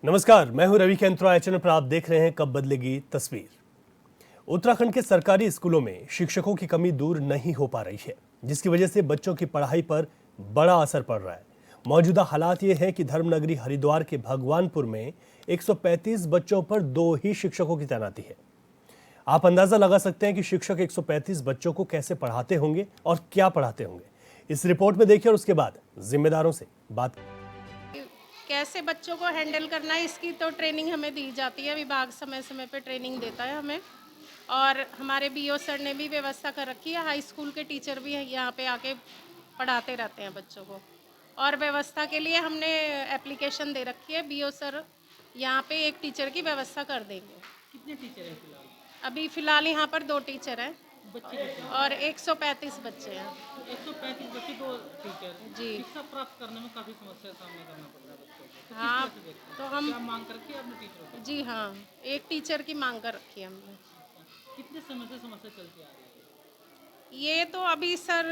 नमस्कार, मैं हूं रवि केंद्र चैनल पर आप देख रहे हैं कब बदलेगी तस्वीर। उत्तराखंड के सरकारी स्कूलों में शिक्षकों की कमी दूर नहीं हो पा रही है, जिसकी वजह से बच्चों की पढ़ाई पर बड़ा असर पड़ रहा है। मौजूदा हालात ये है कि धर्मनगरी हरिद्वार के भगवानपुर में 135 बच्चों पर 2 ही शिक्षकों की तैनाती है। आप अंदाजा लगा सकते हैं कि शिक्षक 135 बच्चों को कैसे पढ़ाते होंगे और क्या पढ़ाते होंगे। इस रिपोर्ट में देखिए और उसके बाद जिम्मेदारों से बात। कैसे बच्चों को हैंडल करना है, इसकी तो ट्रेनिंग हमें दी जाती है। विभाग समय समय पे ट्रेनिंग देता है हमें, और हमारे बीओ सर ने भी व्यवस्था कर रखी है। हाई स्कूल के टीचर भी यहाँ पे आके पढ़ाते रहते हैं बच्चों को, और व्यवस्था के लिए हमने एप्लीकेशन दे रखी है। बीओ सर यहाँ पे एक टीचर की व्यवस्था कर देंगे। कितने टीचर हैं फिलहाल? अभी फ़िलहाल यहाँ पर 2 टीचर हैं बच्चे कितने हैं? और 135 बच्चे हैं। 135 बच्चे, 2 टीचर। जी शिक्षा प्राप्त करने में काफ़ी समस्या का सामना करना पड़ रहा है बच्चों को। तो किस हाँ, तरह से देखते हैं? तो हम क्या मांग कर रखी है आपने टीचरों से? जी हाँ, एक टीचर की मांग कर रखी है हमने। कितने समय से समस्या चलती आ रही है? ये तो अभी सर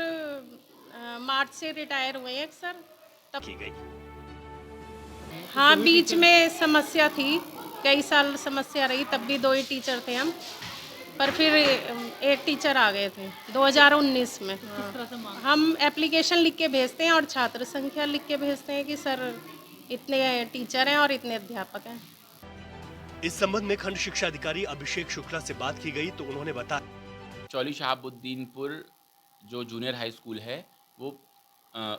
मार्च से रिटायर हुए हैं सर, तब की गई। हाँ बीच में समस्या थी, कई साल समस्या रही, तब भी 2 ही टीचर थे हम, पर फिर एक टीचर आ गए थे 2019 में। किस तरह से मांग? हम एप्लीकेशन लिख के भेजते हैं और छात्र संख्या लिख के भेजते हैं कि सर इतने टीचर हैं और इतने अध्यापक हैं। इस संबंध में खंड शिक्षा अधिकारी अभिषेक शुक्ला से बात की गई तो उन्होंने बताया, चौली शहाबुद्दीनपुर जो जूनियर हाई स्कूल है वो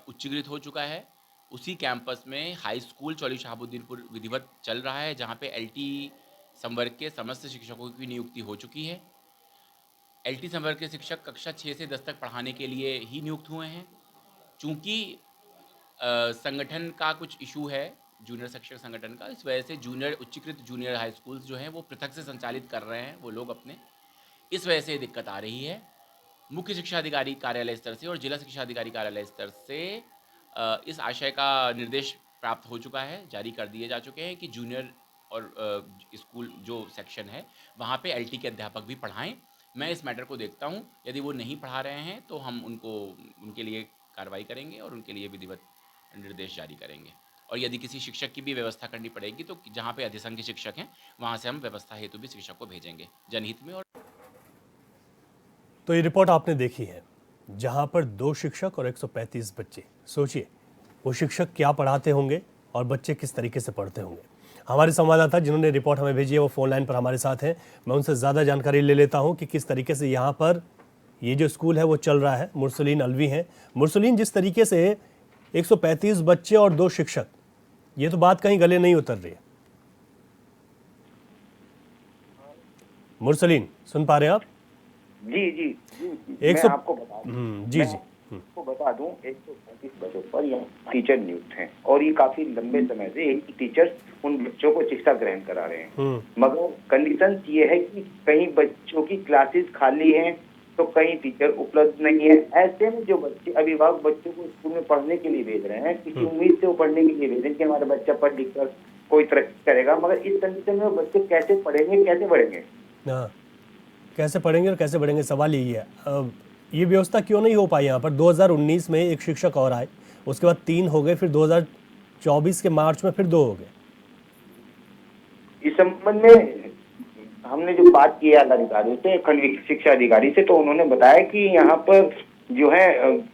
उच्चीकृत हो चुका है। उसी कैंपस में हाई स्कूल चौली शहाबुद्दीनपुर विधिवत चल रहा है, जहाँ पे एलटी संवर्ग के समस्त शिक्षकों की नियुक्ति हो चुकी है। एलटी संवर्ग के शिक्षक कक्षा 6 से 10 तक पढ़ाने के लिए ही नियुक्त हुए हैं। चूँकि संगठन का कुछ इशू है, जूनियर शिक्षक संगठन का, इस वजह से उच्चीकृत जूनियर हाई स्कूल्स जो हैं वो पृथक से संचालित कर रहे हैं वो लोग अपने, इस वजह से दिक्कत आ रही है। मुख्य शिक्षा अधिकारी कार्यालय स्तर से और जिला शिक्षा अधिकारी कार्यालय स्तर से इस आशय का निर्देश प्राप्त हो चुका है, जारी कर दिए जा चुके हैं कि जूनियर और स्कूल जो सेक्शन है वहाँ पे एलटी के अध्यापक भी पढ़ाएं। मैं इस मैटर को देखता हूँ, यदि वो नहीं पढ़ा रहे हैं तो हम उनके लिए कार्रवाई करेंगे और उनके लिए विधिवत निर्देश जारी करेंगे। और यदि किसी शिक्षक की भी व्यवस्था करनी पड़ेगी तो जहाँ पे अधिसंघ के शिक्षक हैं वहाँ से हम व्यवस्था हेतु भी शिक्षक को भेजेंगे जनहित में। और तो ये रिपोर्ट आपने देखी है, जहां पर 2 शिक्षक और 135 बच्चे। सोचिए वो शिक्षक क्या पढ़ाते होंगे और बच्चे किस तरीके से पढ़ते होंगे। हमारे संवाददाता जिन्होंने रिपोर्ट हमें भेजी है वो फोन लाइन पर हमारे साथ हैं। मैं उनसे ज़्यादा जानकारी ले लेता हूं कि किस तरीके से यहाँ पर ये जो स्कूल है वो चल रहा है। मुरसलीन अलवी हैं। मुरसलीन, जिस तरीके से 135 बच्चे और 2 शिक्षक, ये तो बात कहीं गले नहीं उतर रही है। मुरसलीन, सुन पा रहे हैं आप? जी जी जी, एक मैं सौ आपको बता दूं, जी मैं जी। आपको बता दूं 135 बच्चों पर यहाँ टीचर नियुक्त हैं और ये काफी लंबे समय से एक टीचर उन बच्चों को शिक्षा ग्रहण करा रहे हैं। मगर कंडीशन ये है कि कहीं बच्चों की क्लासेस खाली हैं तो कहीं टीचर उपलब्ध नहीं है। ऐसे में जो बच्चे अभिभावक बच्चों को स्कूल में पढ़ने के लिए भेज रहे हैं, किसी उम्मीद से वो पढ़ने के लिए भेज रहे हैं कि हमारा बच्चा पढ़ लिख कर कोई तरक्की करेगा, मगर इस कंडीशन में वो बच्चे कैसे पढ़ेंगे, कैसे बढ़ेंगे? हाँ, कैसे पढ़ेंगे और कैसे बढ़ेंगे, सवाल यही है। ये व्यवस्था क्यों नहीं हो पाई यहाँ पर? 2019 में एक शिक्षक और आए, उसके बाद 3 हो गए, फिर 2024 के मार्च में फिर 2 हो गए। इस संबंध में हमने जो बात की है अधिकारियों से, खंड शिक्षा अधिकारी से, तो उन्होंने बताया कि यहाँ पर जो है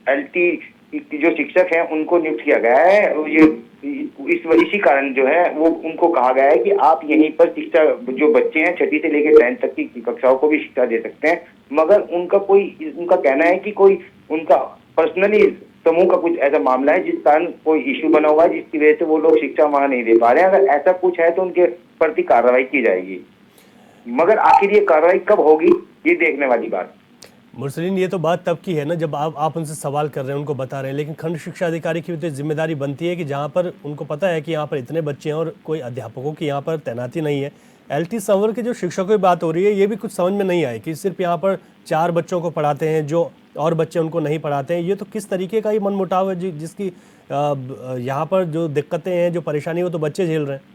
एलटी जो शिक्षक हैं उनको नियुक्त किया गया है। ये इसी कारण जो है वो उनको कहा गया है कि आप यहीं पर शिक्षा, जो बच्चे हैं 6ठी से लेकर 10th तक की कक्षाओं को भी शिक्षा दे सकते हैं। मगर उनका कहना है कि कोई उनका पर्सनली समूह का कुछ ऐसा मामला है जिस कारण कोई इश्यू बना हुआ है, जिसकी वजह से वो लोग शिक्षा वहां नहीं दे पा रहे हैं। अगर ऐसा कुछ है तो उनके प्रति कार्रवाई की जाएगी, मगर आखिर ये कार्रवाई कब होगी ये देखने वाली बात। मुरसलीन, ये तो बात तब की है ना जब आप उनसे सवाल कर रहे हैं, उनको बता रहे हैं, लेकिन खंड शिक्षा अधिकारी की भी तो जिम्मेदारी बनती है कि जहाँ पर उनको पता है कि यहाँ पर इतने बच्चे हैं और कोई अध्यापकों की यहाँ पर तैनाती नहीं है। एलटी संवर्ग के जो शिक्षकों की बात हो रही है, ये भी कुछ समझ में नहीं आई कि सिर्फ यहाँ पर 4 बच्चों को पढ़ाते हैं, जो और बच्चे उनको नहीं पढ़ाते हैं। ये तो किस तरीके का ही मनमुटाव है जिसकी यहाँ पर जो दिक्कतें हैं, जो परेशानी है, वो तो बच्चे झेल रहे हैं।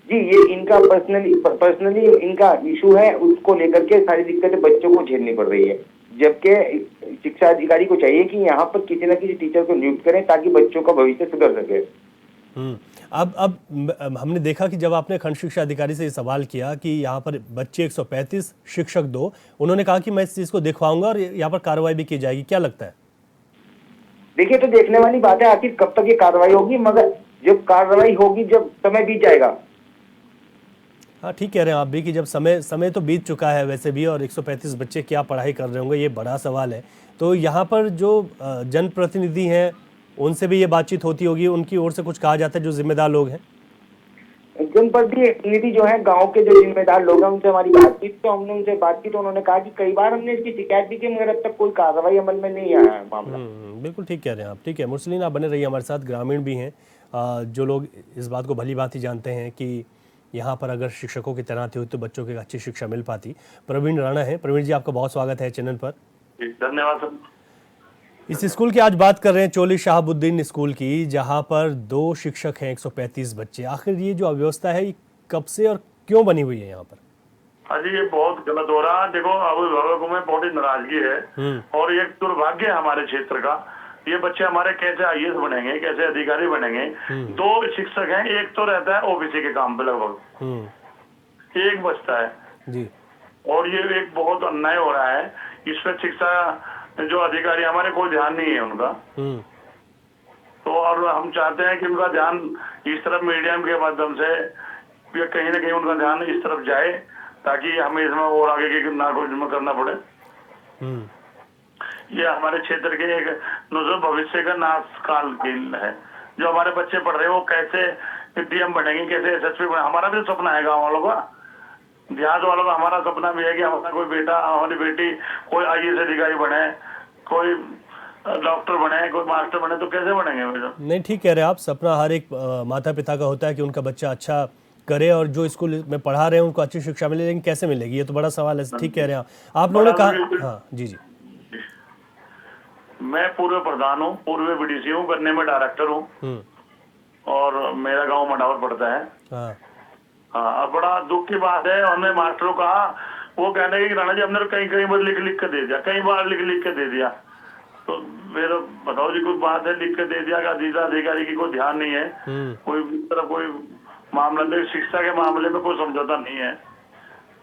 जी, ये इनका पर्सनली इनका इशू है, उसको लेकर के सारी दिक्कतें बच्चों को झेलनी पड़ रही है। जबकि शिक्षा अधिकारी को चाहिए कि यहाँ पर किसी न किसी टीचर को नियुक्त करें ताकि बच्चों का भविष्य सुधर सके। अब हमने देखा कि जब आपने खंड शिक्षा अधिकारी से ये सवाल किया कि यहाँ पर बच्चे 135 शिक्षक 2, उन्होंने कहा कि मैं इस चीज़ को दिखवाऊंगा और यहाँ पर कार्रवाई भी की जाएगी, क्या लगता है? देखिए, तो देखने वाली बात है आखिर कब तक ये कार्रवाई होगी, मगर जब कार्रवाई होगी जब समय बीत जाएगा। हाँ, ठीक कह रहे हैं आप भी कि जब समय तो बीत चुका है वैसे भी, और 135 बच्चे क्या पढ़ाई कर रहे होंगे, ये बड़ा सवाल है। तो यहाँ पर जो जनप्रतिनिधि हैं उनसे भी ये बातचीत होती होगी, उनकी ओर से कुछ कहा जाता है, जो जिम्मेदार लोग हैं? जनप्रतिनिधि जो है, गांव के जो जिम्मेदार लोग हैं, उनसे हमारी बातचीत, तो हमने उनसे बात की तो उन्होंने कहा कि कई बार हमने इसकी शिकायत भी की मगर अब तक कोई कार्रवाई अमल में नहीं आया है मामला। बिल्कुल ठीक कह रहे हैं आप। ठीक है मुरसलीन, आप बने रहिए हमारे साथ। ग्रामीण भी हैं जो लोग इस बात को भली भांति जानते हैं कि यहाँ पर अगर शिक्षकों की तैनाती हुई तो बच्चों को अच्छी शिक्षा मिल पाती। प्रवीण राणा है। प्रवीण जी, आपका बहुत स्वागत है चैनल पर। धन्यवाद सर। इस स्कूल की आज बात कर रहे हैं, चोली शहाबुद्दीन स्कूल की, जहाँ पर 2 शिक्षक हैं, 135 बच्चे। आखिर ये जो अव्यवस्था है ये कब से और क्यों बनी हुई है यहाँ पर? हाँ जी, ये बहुत गलत हो रहा है। देखो, अभिभावकों में बहुत ही नाराजगी है और ये दुर्भाग्य है हमारे क्षेत्र का। ये बच्चे हमारे कैसे आईएएस बनेंगे, कैसे अधिकारी बनेंगे? 2 शिक्षक हैं, एक तो रहता है ओबीसी के काम पे, लगभग एक बचता है जी। और ये एक बहुत अन्याय हो रहा है। इस पर शिक्षा जो अधिकारी हमारे कोई ध्यान नहीं है उनका। तो और हम चाहते हैं कि उनका ध्यान इस तरफ मीडियम के माध्यम से या कहीं ना कहीं उनका ध्यान इस तरफ जाए ताकि हमें इसमें और आगे की ना कुछ करना पड़े। ये हमारे क्षेत्र के एक भविष्य का नाश काल है। जो हमारे बच्चे पढ़ रहे हैं वो कैसे डीएम बनेंगे, कैसे एसएसपी बनेंगे। हमारा भी सपना है गाँव वालों का, देहात वालों का। हमारा सपना भी है कि हमारा कोई बेटा, हमारी बेटी कोई आईएएस अधिकारी बने, कोई डॉक्टर बने, कोई मास्टर बने। तो कैसे बनेंगे बेटा? नहीं, ठीक कह रहे हैं आप। सपना हर एक माता पिता का होता है कि उनका बच्चा अच्छा करे और जो स्कूल में पढ़ा रहे हैं उनको अच्छी शिक्षा मिले, लेकिन कैसे मिलेगी, ये तो बड़ा सवाल है। ठीक कह रहे हैं आप लोगों ने कहा। हाँ जी जी। मैं पूर्व प्रधान हूँ, पूर्व बीडीसी हूँ, गन्ने में डायरेक्टर हूँ और मेरा गाँव मडावर पड़ता है। हाँ, बड़ा दुख की बात है। हमने मास्टरों कहा, वो कहने लगे कि राणा जी हमने कहीं बार लिख के दे दिया, कई बार लिख के दे दिया। तो मेरा बताओ जी, कोई बात है लिख के दे दिया, अधिकारी की कोई ध्यान नहीं है, कोई तरफ कोई मामला नहीं। शिक्षा के मामले में कोई समझौता नहीं है,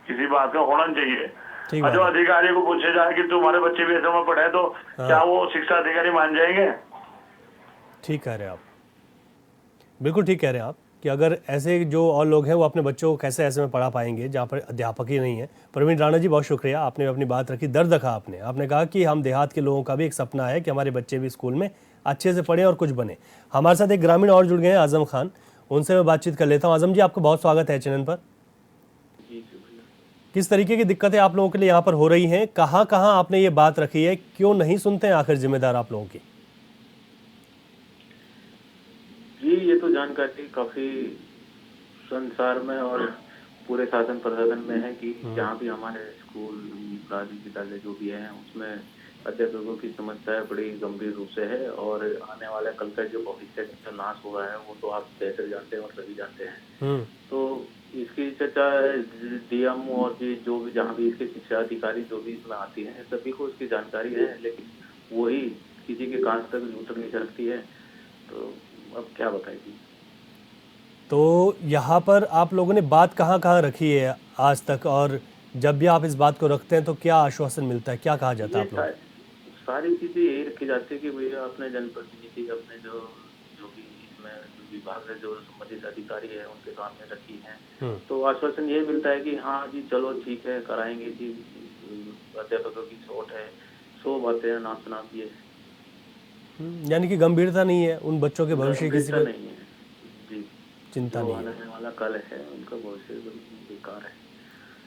किसी बात का होना चाहिए। जो अधिकारी को पूछे जाए कि तुम्हारे बच्चे भी ऐसे में पढ़े तो क्या वो शिक्षा अधिकारी मान जाएंगे? ठीक कह रहे हैं आप, बिल्कुल ठीक कह रहे हैं आप कि अगर ऐसे जो और लोग हैं वो अपने बच्चों को कैसे ऐसे में पढ़ा पाएंगे जहाँ पर अध्यापक ही नहीं है। प्रवीण राणा जी, बहुत शुक्रिया, आपने अपनी बात रखी, दर्द रखा आपने कहा कि हम देहात के लोगों का भी एक सपना है कि हमारे बच्चे भी स्कूल में अच्छे से पढ़ें और कुछ बने। हमारे साथ एक ग्रामीण और जुड़ गए हैं, आजम खान, उनसे मैं बातचीत कर लेता हूँ। आजम जी, आपका बहुत स्वागत है चैनल पर। किस तरीके की दिक्कतें आप लोगों के लिए यहाँ पर हो रही हैं, कहाँ कहाँ आपने ये बात रखी है, क्यों नहीं सुनते हैं आखिर जिम्मेदार आप लोगों की? जी, ये तो जानकारी काफी संसार में और पूरे शासन प्रशासन में है कि जहाँ भी हमारे स्कूल, प्राथमिक विद्यालय जो भी है उसमें अध्यापकों की समस्या बड़ी गंभीर रूप से है और आने वाले कल का जो भविष्य का नाश हुआ है वो तो आप बेहतर जानते हैं और सभी जानते हैं। तो इसकी चर्चा डीएम और भी जो भी जहाँ भी इसके शिक्षा अधिकारी जो भी इसमें आती हैं सभी को इसकी जानकारी है, लेकिन वही किसी के कान तक जूं तक नहीं सरकती है। तो अब क्या बताएगी? तो यहाँ पर आप लोगों ने बात कहाँ कहाँ रखी है आज तक, और जब भी आप इस बात को रखते हैं तो क्या आश्वासन मिलता है, क्या कहा जाता है आप लोग? सारी चीजें यही रखी जाती है कि भैया अपने जनप्रतिनिधि, अपने जो भी इसमें विभाग है, जो संबंधित अधिकारी है उनके सामने रखी है। तो आश्वासन यही मिलता है कि हाँ जी चलो ठीक है कराएंगे जी, अध्यापकों की छोट है, 100 बातें ना सुना दिए। यानी कि गंभीरता नहीं है उन बच्चों के भविष्य की, किसी को नहीं है जी, चिंता नहीं है। आने वाला कल है उनका भविष्य बेकार है।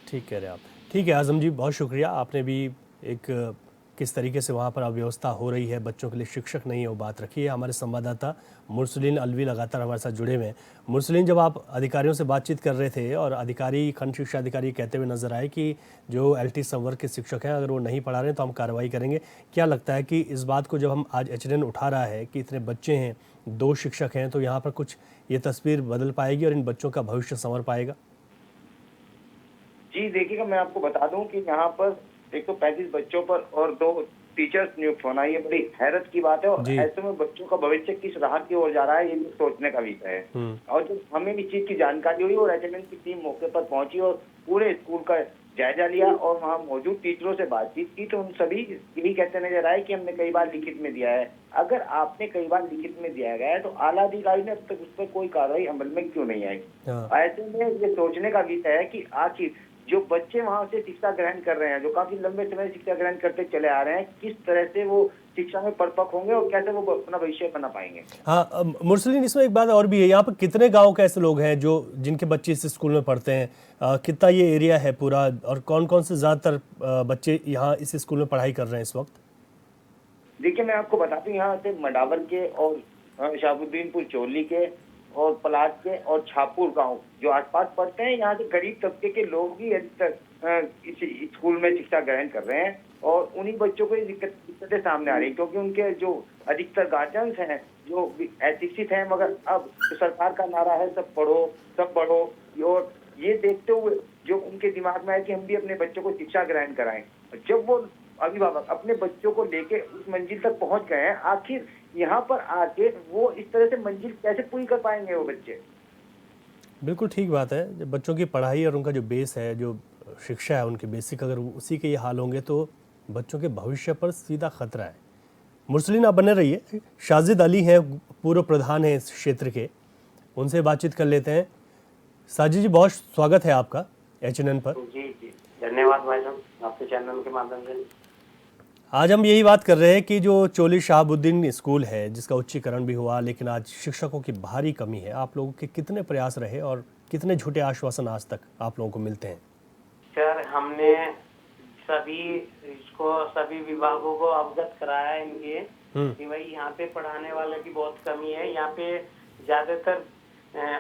ठीक कह रहे हैं आप। ठीक है आजम जी, बहुत शुक्रिया। आपने भी एक किस तरीके से वहाँ पर अव्यवस्था हो रही है, बच्चों के लिए शिक्षक नहीं है, वो बात रखी है। हमारे संवाददाता मुरसलीन अलवी लगातार हमारे साथ जुड़े हुए हैं। मुरसलीन, जब आप अधिकारियों से बातचीत कर रहे थे और अधिकारी, खंड शिक्षा अधिकारी कहते हुए नजर आए कि जो एलटी संवर्ग के शिक्षक हैं अगर वो नहीं पढ़ा रहे तो हम कार्रवाई करेंगे, क्या लगता है कि इस बात को जब हम आज एचएनएन उठा रहा है कि इतने बच्चे हैं, 2 शिक्षक हैं, तो यहाँ पर कुछ ये तस्वीर बदल पाएगी और इन बच्चों का भविष्य संवर पाएगा? जी देखिएगा, मैं आपको बता दूं कि यहाँ पर 135 बच्चों पर और 2 टीचर्स नियुक्त होना ये बड़ी हैरत की बात है। और जी। ऐसे में बच्चों का भविष्य किस राह की ओर जा रहा है ये भी सोचने का विषय है। और जब हमें इस चीज की जानकारी हुई और एचएनएन की टीम मौके पर पहुंची और पूरे स्कूल का जायजा लिया और वहाँ मौजूद टीचरों से बातचीत की, तो उन सभी यही कहते नजर आए कि हमने कई बार लिखित में दिया है। अगर आपने कई बार लिखित में दिया गया है तो आला अधिकारी ने अब तक उस पर कोई कार्रवाई अमल में क्यों नहीं आई? ऐसे में ये सोचने का विषय है कि आखिर जो बच्चे वहां से शिक्षा ग्रहण कर रहे हैं, जो काफी लंबे समय से शिक्षा ग्रहण करते चले आ रहे हैं, किस तरह से वो शिक्षा में परिपक्व होंगे और कैसे वो अपना भविष्य बना पाएंगे। हाँ मुरसलीन, इसमें एक बात और भी है, यहाँ पर कितने गांव के ऐसे लोग हैं जो जिनके बच्चे इस स्कूल में पढ़ते हैं? कितना ये एरिया है पूरा, और कौन कौन से ज़्यादातर बच्चे यहाँ इस स्कूल में पढ़ाई कर रहे हैं इस वक्त? देखिए, मैं आपको बताता हूँ, यहाँ से मडावर के और शहाबुद्दीनपुर चोली के और पलाश के और छापुर गांव जो आसपास पढ़ते हैं, यहाँ से गरीब तबके के लोग ही अधिकतर इस स्कूल में शिक्षा ग्रहण कर रहे हैं। और उन्हीं बच्चों को ये दिक्कतें सामने आ रही है, क्योंकि उनके जो अधिकतर गार्जियंस हैं जो अशिक्षित हैं, मगर अब सरकार का नारा है सब पढ़ो, और ये देखते हुए जो उनके दिमाग में है कि हम भी अपने बच्चों को शिक्षा ग्रहण कराएं। जब वो अभिभावक अपने बच्चों को लेके उस मंजिल तक पहुंच गए हैं, आखिर यहाँ पर आके वो इस तरह से मंजिल कैसे पूरी कर पाएंगे वो बच्चे? बिल्कुल ठीक बात है। जब बच्चों की पढ़ाई और उनका जो बेस है, जो शिक्षा है उनके बेसिक, अगर उसी के ये हाल होंगे तो बच्चों के भविष्य पर सीधा खतरा है। मुरसलीन, आप बने रहिए। शाजिद अली हैं, पूर्व प्रधान हैं इस क्षेत्र के, उनसे बातचीत कर लेते हैं। साजिद जी, बहुत स्वागत है आपका एचएनएन पर। जी धन्यवाद भाई साहब, आपके चैनल के माध्यम से। आज हम यही बात कर रहे हैं कि जो चोली शहाबुद्दीन स्कूल है, जिसका उच्चीकरण भी हुआ, लेकिन आज शिक्षकों की भारी कमी है। आप लोगों के कितने प्रयास रहे और कितने झूठे आश्वासन आज तक आप लोगों को मिलते हैं? सर, हमने सभी विभागों को अवगत कराया है इनके कि भाई यहाँ पे पढ़ाने वाले की बहुत कमी है। यहाँ पे ज्यादातर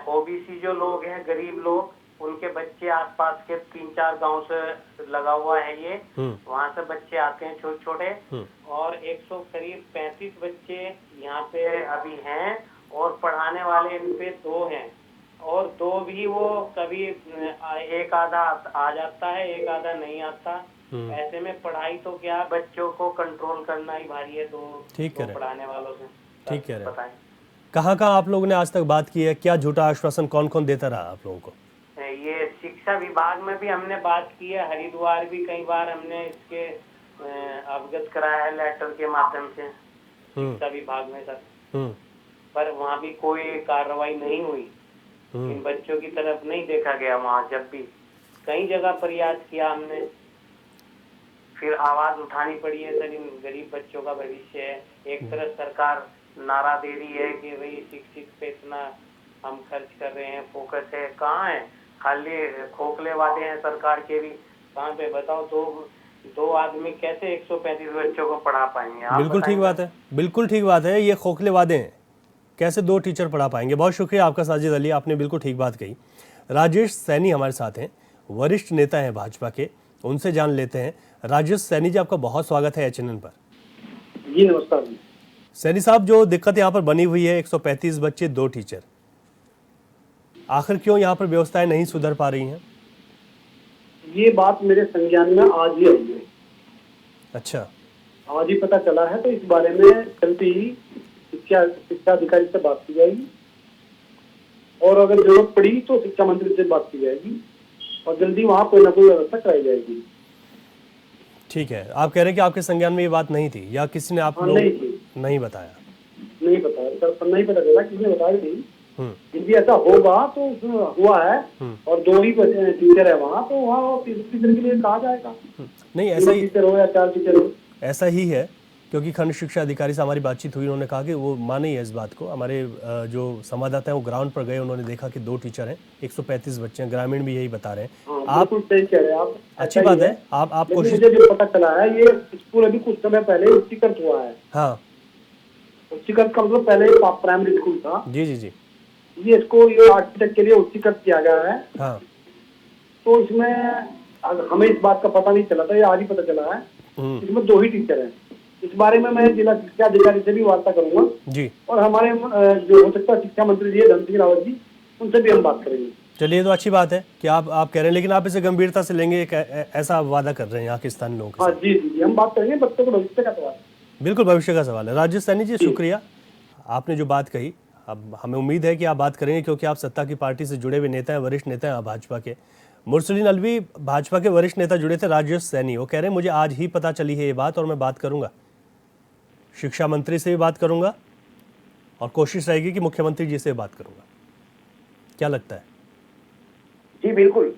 ओबीसी जो लोग हैं, गरीब लोग, उनके बच्चे आसपास के 3-4 गांव से लगा हुआ है ये, वहाँ से बच्चे आते हैं छोटे छोटे, और 135 बच्चे यहाँ पे अभी हैं, और पढ़ाने वाले इन पे 2 हैं, और 2 भी वो कभी एक आधा आ जाता है, एक आधा नहीं आता। ऐसे में पढ़ाई तो क्या, बच्चों को कंट्रोल करना ही भारी है। ठीक है, पढ़ाने वालों से ठीक है। बताएं, कहाँ आप लोगों ने आज तक बात की है? क्या झूठा आश्वासन कौन कौन देता रहा आप लोगों को? ये शिक्षा विभाग में भी हमने बात की है, हरिद्वार भी कई बार हमने इसके अवगत कराया है लेटर के माध्यम से शिक्षा विभाग में सर, पर वहाँ भी कोई कार्रवाई नहीं हुई। इन बच्चों की तरफ नहीं देखा गया। वहाँ जब भी कई जगह प्रयास किया हमने, फिर आवाज उठानी पड़ी है सर, इन गरीब बच्चों का भविष्य है। एक तरफ सरकार नारा दे रही है कि भाई शिक्षित पे इतना हम खर्च कर रहे हैं, फोकस है, कहाँ है? खाली खोखले वादे हैं सरकार के भी। कहाँ पे बताओ, दो आदमी कैसे 135 बच्चों को पढ़ा पाएंगे? बिल्कुल ठीक बात है, बिल्कुल ठीक बात है। ये खोखले वादे हैं, कैसे 2 टीचर पढ़ा पाएंगे? बहुत शुक्रिया आपका साजिद अली, आपने बिल्कुल ठीक बात कही। राजेश सैनी हमारे साथ हैं, वरिष्ठ नेता हैं भाजपा के, उनसे जान लेते हैं। राजेश सैनी जी, आपका बहुत स्वागत है एचएनएन पर। जी नमस्कार। सैनी साहब, जो दिक्कत यहाँ पर बनी हुई है, 135 बच्चे 2 टीचर, आखिर क्यों यहाँ पर व्यवस्थाएं नहीं सुधर पा रही हैं? ये बात मेरे संज्ञान में आज ही आई है। अच्छा, आज ही पता चला है, तो इस बारे में जल्दी ही शिक्षा अधिकारी से बात की जाएगी, और अगर जरूरत पड़ी तो शिक्षा मंत्री से बात की जाएगी, और जल्दी वहाँ कोई ना कोई व्यवस्था कराई जाएगी। ठीक है। आप कह रहे हैं कि आपके संज्ञान में ये बात नहीं थी, या किसी ने आप लोग नहीं बताया? नहीं बताया सर, नहीं पता चला, किसी ने बताया नहीं। यदि ऐसा होगा तो हुआ है, और 2 ही टीचर है वहाँ, तो वहाँ टीचर के लिए कहा जाएगा। नहीं, ऐसा ही टीचर हो या 4 टीचर हो, ऐसा ही है, क्योंकि खंड शिक्षा अधिकारी से हमारी बातचीत हुई, उन्होंने कहा कि वो माने ही है इस बात को। हमारे जो संवाददाता हैं वो ग्राउंड पर गए, उन्होंने देखा कि 2 टीचर हैं, 135 बच्चे हैं। ग्रामीण भी यही बता रहे हैं। आप सही कह रहे हैं, आप अच्छी बात है। आप कोशिश, मुझे जो पता चला है, ये स्कूल अभी कुछ समय पहले उच्चीकृत हुआ है। हाँ, उच्चीकृत का मतलब पहले प्राइमरी स्कूल था। जी। ये 8वीं तक के लिए उच्चीकृत किया गया है। हाँ, तो इसमें हमें इस बात का पता नहीं चला था, ये आज ही पता चला है। इसमें 2 ही टीचर हैं। इस बारे में मैं जिला शिक्षा अधिकारी से भी वार्ता करूंगा जी, और हमारे जो हो सकता है शिक्षा मंत्री जी धन सिंह रावत जी, उनसे भी हम बात करेंगे। चलिए, तो अच्छी बात है कि आप कह रहे हैं, लेकिन आप इसे गंभीरता से लेंगे, एक ऐसा वादा कर रहे हैं यहाँ के स्थानीय लोगों के हाँ साथ। जी जी, हम बात करेंगे बच्चों को भविष्य का सवाल। बिल्कुल भविष्य का सवाल है। राजेश सैनी जी, शुक्रिया, आपने जो बात कही। अब हमें उम्मीद है कि आप बात करेंगे, क्योंकि आप सत्ता की पार्टी से जुड़े हुए नेता हैं, वरिष्ठ नेता हैं भाजपा के। मुरसलीन अलवी भाजपा के वरिष्ठ नेता जुड़े थे, राजेश सैनी वो कह रहे हैं मुझे आज ही पता चली है ये बात, और मैं बात करूंगा, शिक्षा मंत्री से भी बात करूंगा, और कोशिश रहेगी कि मुख्यमंत्री जी से बात करूंगा। क्या लगता है? जी बिल्कुल,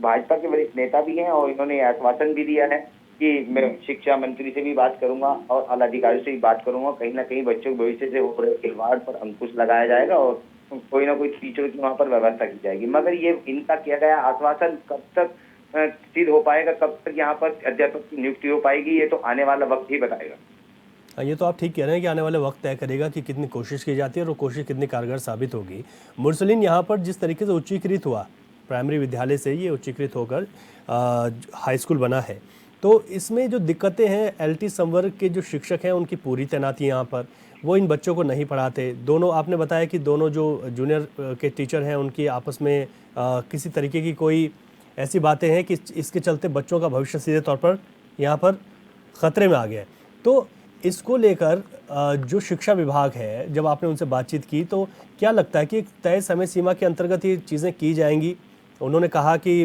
भाजपा के वरिष्ठ नेता भी हैं और इन्होंने आश्वासन भी दिया है कि मैं शिक्षा मंत्री से भी बात करूंगा और आला अधिकारियों से भी बात करूंगा। कहीं ना कहीं बच्चों के भविष्य से हो रहे खिलवाड़ पर अंकुश लगाया जाएगा और कोई ना कोई टीचर की वहाँ पर व्यवस्था की जाएगी। मगर ये इनका किया गया आश्वासन कब तक सिद्ध हो पाएगा, कब तक यहाँ पर अध्यापक की नियुक्ति हो पाएगी, ये तो आने वाला वक्त ही बताएगा। ये तो आप ठीक कह रहे हैं कि आने वाले वक्त तय करेगा कि कितनी कोशिश की जाती है और वो कोशिश कितनी कारगर साबित होगी। मुरसलीन, यहाँ पर जिस तरीके से उच्चीकृत हुआ, प्राइमरी विद्यालय से ये उच्चीकृत होकर हाई स्कूल बना है, तो इसमें जो दिक्कतें हैं, एलटी संवर्ग के जो शिक्षक हैं उनकी पूरी तैनाती यहाँ पर, वो इन बच्चों को नहीं पढ़ाते। दोनों, आपने बताया कि दोनों जो जूनियर के टीचर हैं उनकी आपस में किसी तरीके की कोई ऐसी बातें हैं कि इसके चलते बच्चों का भविष्य सीधे तौर पर यहाँ पर ख़तरे में आ गया है। तो इसको लेकर जो शिक्षा विभाग है, जब आपने उनसे बातचीत की तो क्या लगता है कि एक तय समय सीमा के अंतर्गत ये चीज़ें की जाएंगी? उन्होंने कहा कि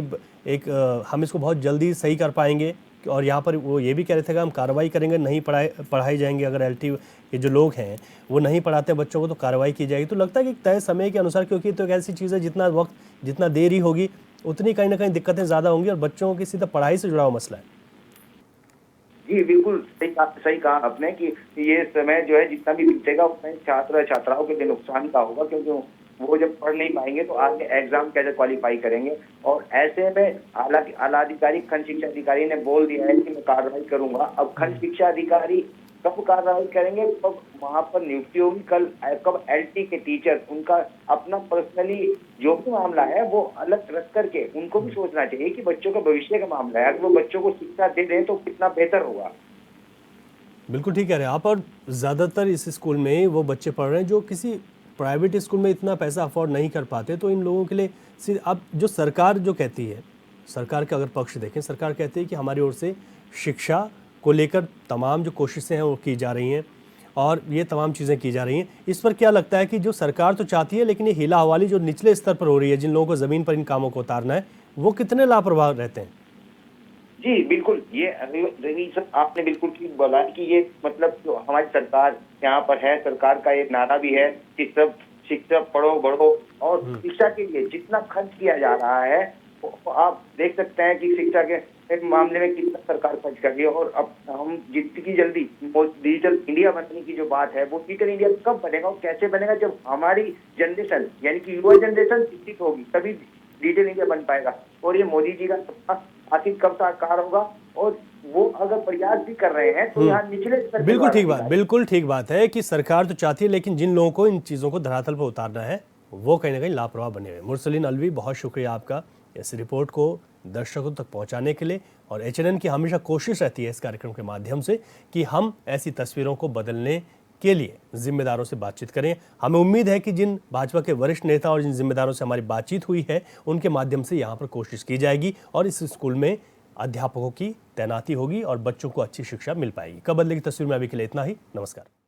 हम इसको बहुत जल्दी सही कर पाएंगे, और यहाँ पर वो ये भी कह रहे थे कि हम कार्रवाई करेंगे, नहीं पढ़ाई जाएंगी, अगर एलटी के जो लोग हैं वो नहीं पढ़ाते बच्चों को तो कार्रवाई की जाएगी। तो लगता है कि तय समय के अनुसार, क्योंकि तो एक ऐसी चीज़ है जितना वक्त, जितना देरी होगी उतनी कहीं ना कहीं दिक्कतें ज़्यादा होंगी, और बच्चों की सीधा पढ़ाई से जुड़ा हुआ मसला है। जी बिल्कुल सही कहा आपने कि ये समय जो है जितना भी बीतेगा उतना ही छात्र छात्राओं के लिए नुकसान का होगा, क्योंकि वो जब पढ़ नहीं पाएंगे तो आगे एग्जाम कैसे क्वालिफाई करेंगे। और ऐसे में आला अधिकारी, खंड शिक्षा अधिकारी ने बोल दिया है कि मैं कार्रवाई करूंगा। अब खंड शिक्षा अधिकारी कब कार्रवाई करेंगे, कब वहाँ पर नियुक्ति होगी, कब एलटी के टीचर, उनका अपना पर्सनली जो भी मामला है वो अलग रख करके उनको भी सोचना चाहिए कि बच्चों का भविष्य का मामला है, अगर वो बच्चों को शिक्षा दे दें तो कितना बेहतर होगा। बिल्कुल ठीक कह रहे हैं आप। और ज़्यादातर इस स्कूल में वो बच्चे पढ़ रहे हैं जो किसी प्राइवेट स्कूल में इतना पैसा अफोर्ड नहीं कर पाते। तो इन लोगों के लिए अब जो सरकार जो कहती है, सरकार का अगर पक्ष देखें, सरकार कहती है कि हमारी ओर से शिक्षा को लेकर तमाम जो कोशिशें हैं वो की जा रही हैं और ये तमाम चीज़ें की जा रही हैं। इस पर क्या लगता है कि जो सरकार तो चाहती है, लेकिन ये हीला हवाली जो निचले स्तर पर हो रही है, जिन लोगों को ज़मीन पर इन कामों को उतारना है, वो कितने लापरवाह रहते हैं? जी बिल्कुल, ये आपने बिल्कुल ठीक बोला कि ये मतलब जो हमारी सरकार यहाँ पर है, सरकार का एक नारा भी है कि सब शिक्षा पढ़ो बढ़ो, और शिक्षा के लिए जितना खर्च किया जा रहा है आप देख सकते हैं कि शिक्षा के मामले में कितना सरकार खर्च कर रही है। और अब हम जितनी जल्दी डिजिटल इंडिया बनने की जो बात है, वो डिजिटल इंडिया कब बनेगा और कैसे बनेगा, जब हमारी जनरेशन यानी कि युवा जनरेशन शिक्षित होगी तभी डिजिटल इंडिया बन पाएगा। और ये मोदी जी का सपना आखिर कब साकार होगा, और वो अगर प्रयास भी कर रहे हैं तो यहाँ निचले स्तर। बिल्कुल ठीक बात है कि सरकार तो चाहती है, लेकिन जिन लोगों को इन चीज़ों को धरातल पर उतारना है वो कहीं ना कहीं लापरवाह बने हुए। मुरसलीन अलवी, बहुत शुक्रिया आपका इस रिपोर्ट को दर्शकों तक पहुंचाने के लिए। और एचएनएन की हमेशा कोशिश रहती है इस कार्यक्रम के माध्यम से कि हम ऐसी तस्वीरों को बदलने के लिए जिम्मेदारों से बातचीत करें। हमें उम्मीद है कि जिन भाजपा के वरिष्ठ नेता और जिन जिम्मेदारों से हमारी बातचीत हुई है उनके माध्यम से यहाँ पर कोशिश की जाएगी और इस स्कूल में अध्यापकों की तैनाती होगी और बच्चों को अच्छी शिक्षा मिल पाएगी। कब बदलेगी तस्वीर में अभी के लिए इतना ही। नमस्कार।